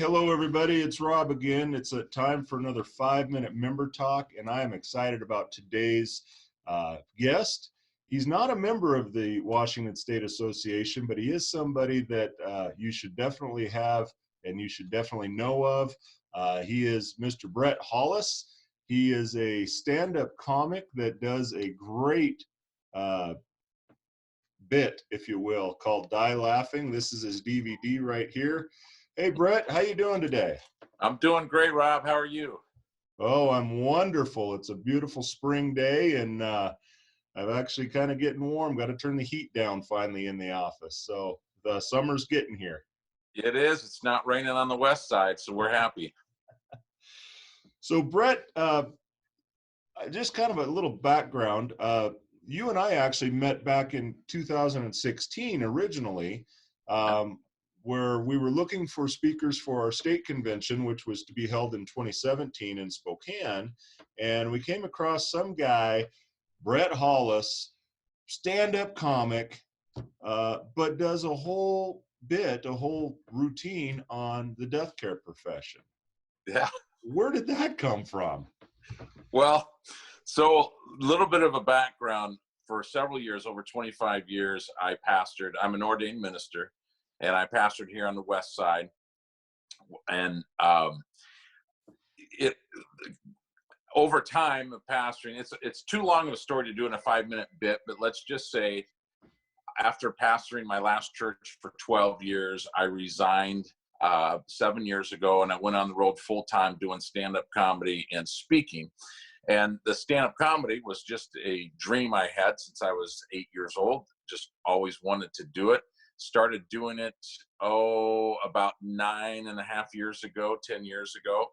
hello everybody. It's Rob again. It's a time for another 5-minute member talk, and I am excited about today's guest. He's not a member of the Washington State Association, but he is somebody that you should definitely have and you should definitely know of. He is Mr. Brett Hollis. He is a stand-up comic that does a great bit, if you will, called Die Laughing. This is his DVD right here. Hey, Brett, how you doing today? I'm doing great, Rob. How are you? Oh, I'm wonderful. It's a beautiful spring day, and I'm actually kind of getting warm. Got to turn the heat down finally in the office. So the summer's getting here. It is. It's not raining on the west side, so we're happy. So, Brett, just kind of a little background. You and I actually met back in 2016 originally, where we were looking for speakers for our state convention, which was to be held in 2017 in Spokane. And we came across some guy, Brett Hollis, stand-up comic, but does a whole routine on the death care profession. Yeah. Where did that come from? Well, so a little bit of a background. For several years, over 25 years, I pastored. I'm an ordained minister, and I pastored here on the west side. And over time of pastoring, it's too long of a story to do in a 5-minute bit, but let's just say after pastoring my last church for 12 years, I resigned 7 years ago, and I went on the road full-time doing stand-up comedy and speaking. And the stand-up comedy was just a dream I had since I was 8 years old. Just always wanted to do it. Started doing it, about 9.5 years ago, 10 years ago.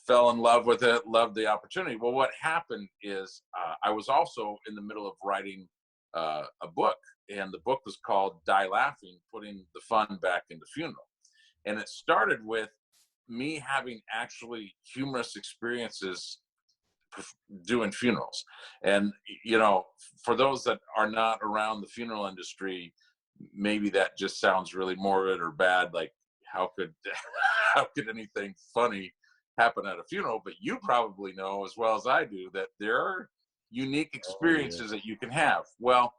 Fell in love with it, loved the opportunity. Well, what happened is I was also in the middle of writing a book, and the book was called Die Laughing, Putting the Fun Back into Funeral. And it started with me having actually humorous experiences doing funerals. And, you know, for those that are not around the funeral industry, maybe that just sounds really morbid or bad. Like, how could anything funny happen at a funeral? But you probably know as well as I do that there are unique experiences that you can have. Well,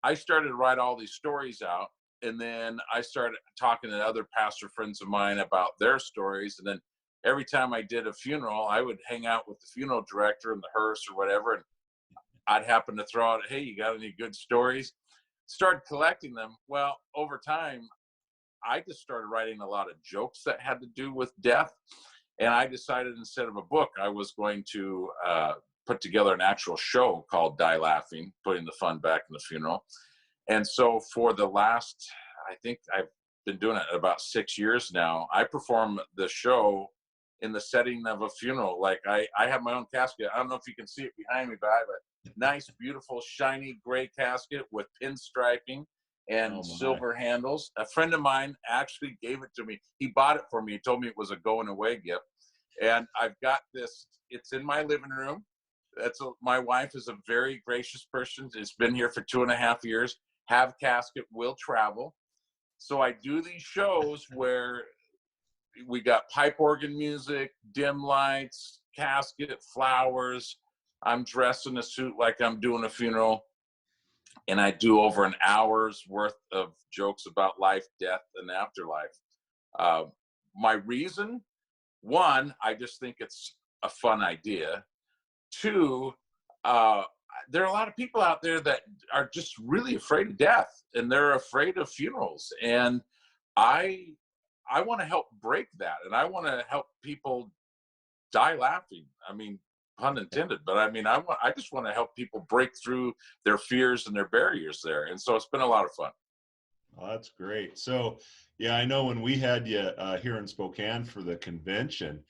I started to write all these stories out, and then I started talking to other pastor friends of mine about their stories. And then every time I did a funeral, I would hang out with the funeral director in the hearse or whatever, and I'd happen to throw out, hey, you got any good stories? Started collecting them. Well, over time, I just started writing a lot of jokes that had to do with death. And I decided instead of a book, I was going to put together an actual show called Die Laughing, Putting the Fun Back in the Funeral. And so for the last, I think I've been doing it about 6 years now, I perform the show in the setting of a funeral. Like I have my own casket. I don't know if you can see it behind me, but I have a nice, beautiful, shiny gray casket with pinstriping and silver handles. A friend of mine actually gave it to me. He bought it for me. He told me it was a going away gift. And I've got this, it's in my living room. My wife is a very gracious person. It's been here for 2.5 years. Have casket, will travel. So I do these shows where we got pipe organ music, dim lights, casket, flowers. I'm dressed in a suit like I'm doing a funeral. And I do over an hour's worth of jokes about life, death, and afterlife. My reason, one, I just think it's a fun idea. Two, there are a lot of people out there that are just really afraid of death, and they're afraid of funerals. And I want to help break that, and I want to help people die laughing. I mean, pun intended, but I mean, I just want to help people break through their fears and their barriers there. And so it's been a lot of fun. Oh, that's great. So, yeah, I know when we had you here in Spokane for the convention,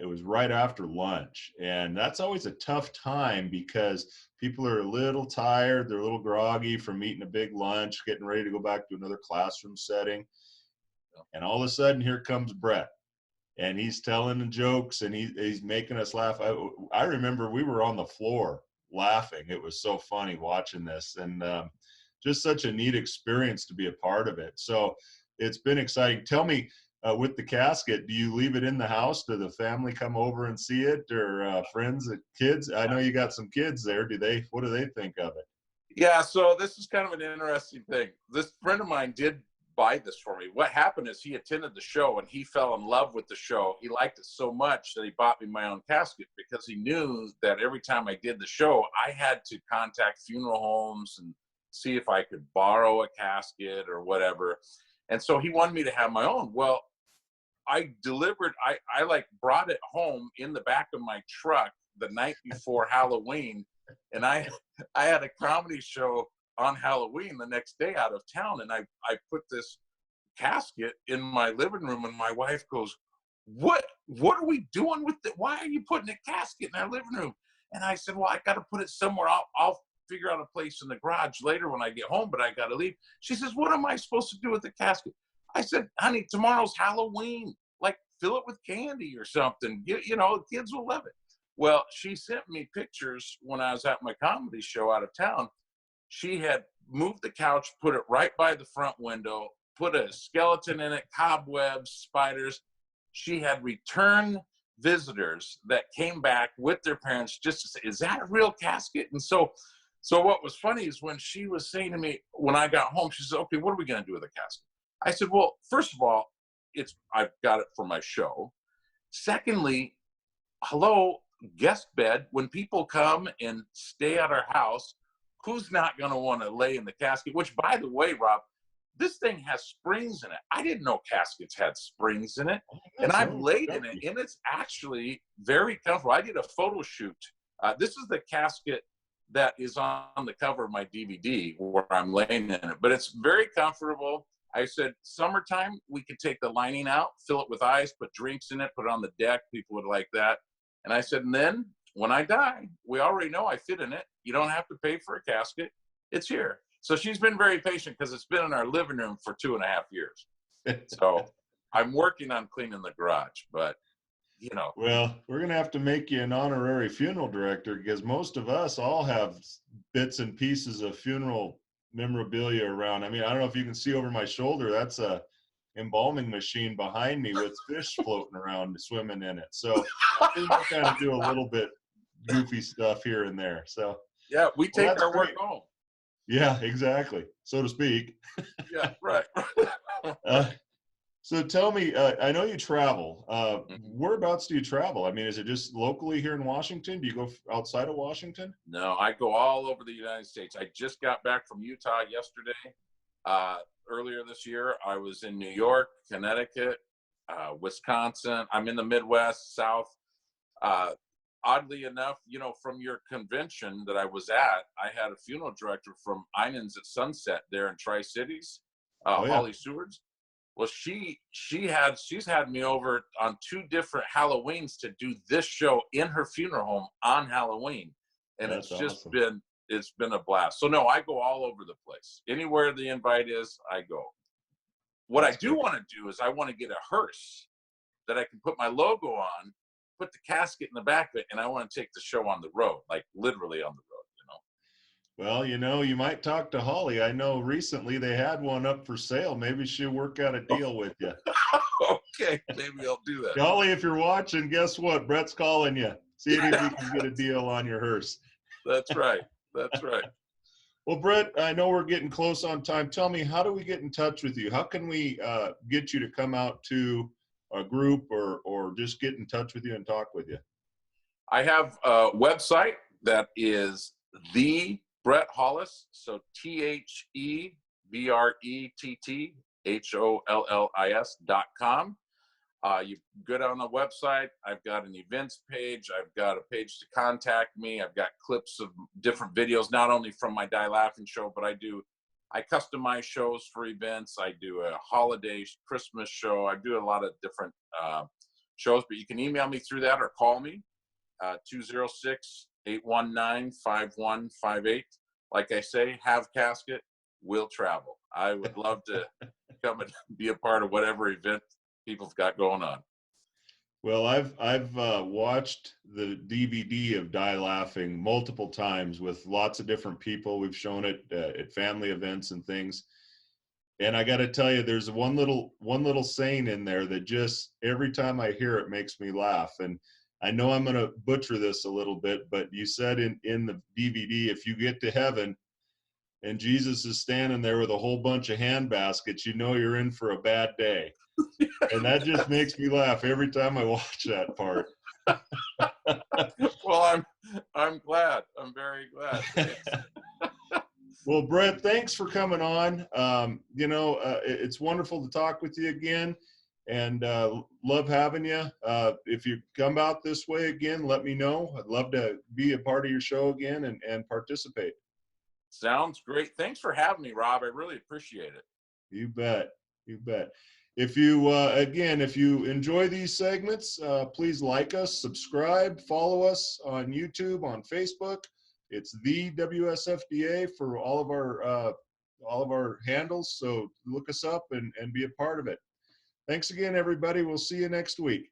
it was right after lunch. And that's always a tough time because people are a little tired. They're a little groggy from eating a big lunch, getting ready to go back to another classroom setting. And all of a sudden, here comes Brett. And he's telling the jokes, and he's making us laugh. I remember we were on the floor laughing. It was so funny watching this, and just such a neat experience to be a part of it. So it's been exciting. Tell me, with the casket, do you leave it in the house? Do the family come over and see it, or friends and kids? I know you got some kids there. What do they think of it? Yeah, so this is kind of an interesting thing. This friend of mine did buy this for me. What happened is he attended the show and he fell in love with the show. He liked it so much that he bought me my own casket because he knew that every time I did the show, I had to contact funeral homes and see if I could borrow a casket or whatever. And so he wanted me to have my own. Well, I brought it home in the back of my truck the night before Halloween. And I had a comedy show on Halloween the next day out of town. And I put this casket in my living room and my wife goes, what are we doing with it? Why are you putting a casket in our living room? And I said, well, I got to put it somewhere. I'll figure out a place in the garage later when I get home, but I got to leave. She says, what am I supposed to do with the casket? I said, honey, tomorrow's Halloween. Like, fill it with candy or something. You know, kids will love it. Well, she sent me pictures when I was at my comedy show out of town. She had moved the couch, put it right by the front window, put a skeleton in it, cobwebs, spiders. She had return visitors that came back with their parents just to say, is that a real casket? And so what was funny is when she was saying to me, when I got home, she said, okay, what are we going to do with the casket? I said, well, first of all, I've got it for my show. Secondly, hello, guest bed. When people come and stay at our house, who's not going to want to lay in the casket? Which, by the way, Rob, this thing has springs in it. I didn't know caskets had springs in it. And I've laid in it, and it's actually very comfortable. I did a photo shoot. This is the casket that is on the cover of my DVD where I'm laying in it. But it's very comfortable. I said, summertime, we could take the lining out, fill it with ice, put drinks in it, put it on the deck. People would like that. And I said, and then when I die, we already know I fit in it. You don't have to pay for a casket. It's here. So she's been very patient because it's been in our living room for 2.5 years. So I'm working on cleaning the garage, but you know. Well, we're going to have to make you an honorary funeral director because most of us all have bits and pieces of funeral memorabilia around. I mean, I don't know if you can see over my shoulder. That's a embalming machine behind me with fish floating around, swimming in it. So we kind of do a little bit goofy stuff here and there. So yeah, we take our work home. Yeah, exactly, so to speak. Yeah, right. So tell me, I know you travel. Whereabouts do you travel? I mean, is it just locally here in Washington? Do you go outside of Washington? No, I go all over the United States. I just got back from Utah yesterday. Earlier this year, I was in New York, Connecticut, Wisconsin. I'm in the Midwest, South. Oddly enough, you know, from your convention that I was at, I had a funeral director from Einens at Sunset there in Tri-Cities, Hollis. Well, she's had me over on 2 different Halloweens to do this show in her funeral home on Halloween, and it's just awesome. It's been a blast. So no, I go all over the place. Anywhere the invite is, I go. What I do want to do is I want to get a hearse that I can put my logo on, put the casket in the back of it, and I want to take the show on the road, like literally on the road, you know. Well, you know, you might talk to Holly. I know recently they had one up for sale. Maybe she'll work out a deal with you. Okay, maybe I'll do that. Holly, if you're watching, guess what? Brett's calling you. See if you can get a deal on your hearse. That's right. That's right. Well, Brett, I know we're getting close on time. Tell me, how do we get in touch with you? How can we get you to come out to a group or just get in touch with you and talk with you? I have a website that is the Brett Hollis, so TheBrettHollis.com. You go down the website. I've got an events page. I've got a page to contact me. I've got clips of different videos, not only from my Die Laughing show, but I customize shows for events. I do a holiday Christmas show. I do a lot of different shows, but you can email me through that or call me, 206-819-5158. Like I say, have casket, will travel. I would love to come and be a part of whatever event people's got going on. Well, I've watched the DVD of Die Laughing multiple times with lots of different people. We've shown it at family events and things. And I got to tell you, there's one little saying in there that just every time I hear it makes me laugh. And I know I'm going to butcher this a little bit, but you said in the DVD, if you get to heaven and Jesus is standing there with a whole bunch of hand baskets, you know you're in for a bad day. And that just makes me laugh every time I watch that part. Well, I'm glad. I'm very glad. Thanks. Well, Brett, thanks for coming on. It's wonderful to talk with you again, and love having you. If you come out this way again, let me know. I'd love to be a part of your show again and participate. Sounds great. Thanks for having me, Rob. I really appreciate it. You bet. You bet. If you enjoy these segments, please like us, subscribe, follow us on YouTube, on Facebook. It's the WSFDA for all of our handles. So look us up and be a part of it. Thanks again, everybody. We'll see you next week.